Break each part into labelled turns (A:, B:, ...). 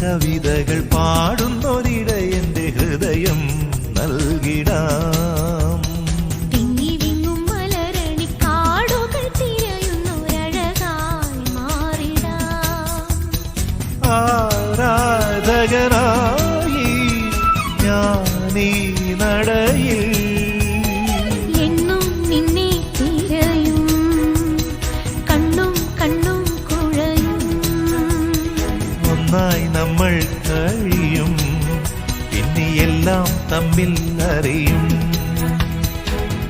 A: കവിതകൾ പാടുന്നൊരിടയന്റെ ഹൃദയം നൽകിടാം.
B: തിങ്ങി വിങ്ങും മലരണി കാടുകൾ തിരയുന്നൊരഴകായി മാറിടാം.
A: ആരാധകനായി ഞാനീ നടയിൽ
B: എന്നും നിന്നെ തിരയും, കണ്ണും കണ്ണും കുഴയും.
A: ഒന്നായി നമ്മൾ കഴിയും, പിന്നെ എല്ലാം തമ്മിൽ അറിയും.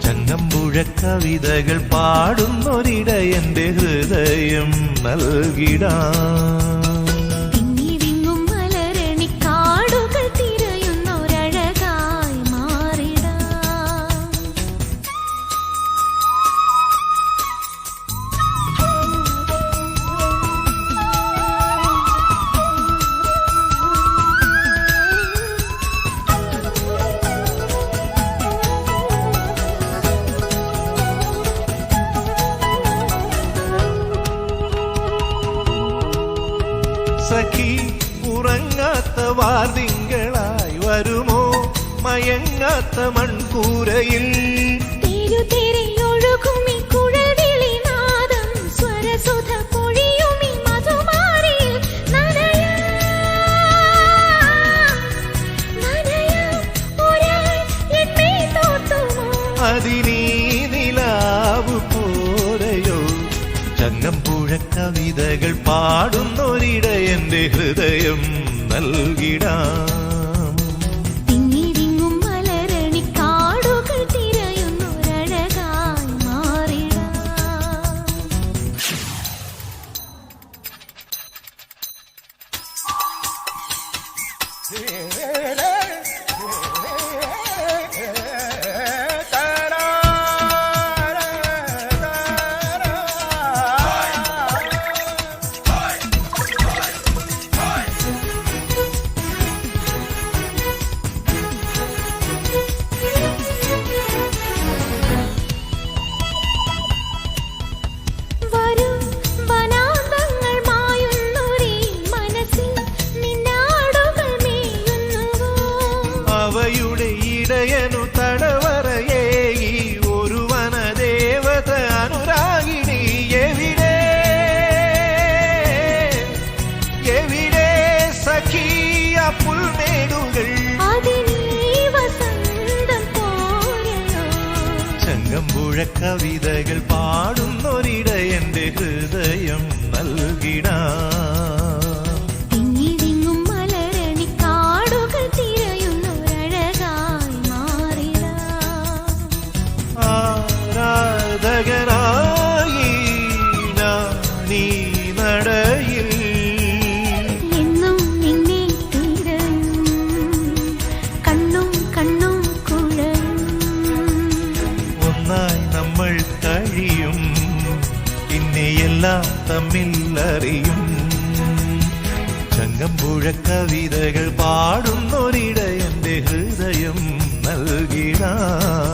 A: ചങ്ങമ്പുഴ കവിതകൾ പാടുന്നൊരിടയന്റെ ഹൃദയം നൽകിടാം.
B: തിങ്ങി വിങ്ങും മലരണി കാടുകൾ തിരയുന്നൊരഴകായി മാറിടാം.
A: സഖി ഉറങ്ങാത്ത വാർതിങ്കളായി വരുമോ മയങ്ങാത്ത മൺകൂരയിൽ?
B: തിരുതിരയൊഴുകുമി കുഴൽവിളിനാദം സ്വരസുധ പൊഴിയുമി മധുമാരിയിൽ നനയാം ഒരാൾ എന്നെ തോട്ടുമോ?
A: അതിനീ നിലാവ് പോരയോ? ചങ്ങമ്പുഴ കവിതകൾ പാടുന്നൊരിടയന്റെ ഹൃദയം നൽകിടാം.
B: തിങ്ങി വിങ്ങും മലരണി കാടുകൾ തിരയുന്നൊരഴകായി മാറിടാം. വരും വനാന്തങ്ങൾ മായുന്നൊരീ മനസ്സിൽ നിന്നാടുകൾ മേയുന്നുവോ?
A: അവയുടെ ഇടയനു തടവറയേകി ഒരു വനദേവത അനുരാഗിണി എവിടെ? എവിടെ സഖിയ പുൽമേടുകൾ?
B: അതിനീ വസന്തം പോരയോ?
A: ചങ്ങമ്പുഴ കവിതകൾ പാടുന്നൊരിടയന്റെ ഹൃദയം നൽകിടാം.
B: തിങ്ങി വിങ്ങും മലരണി കാടുകൾ തിരയുന്നൊരഴകായി മാറിടാം.
A: ആരാധകനായി ഞാനീ നടയിൽ
B: എന്നും നിന്നെ തിരയും, കണ്ണും കണ്ണും കുഴയും.
A: ഒന്നായി നമ്മൾ കഴിയും, പിന്നെ എല്ലാം തമ്മിൽ അറിയും. ചങ്ങമ്പുഴ കവിതകൾ പാടുന്നൊരിടയന്റെ ഹൃദയം നൽകിടാം.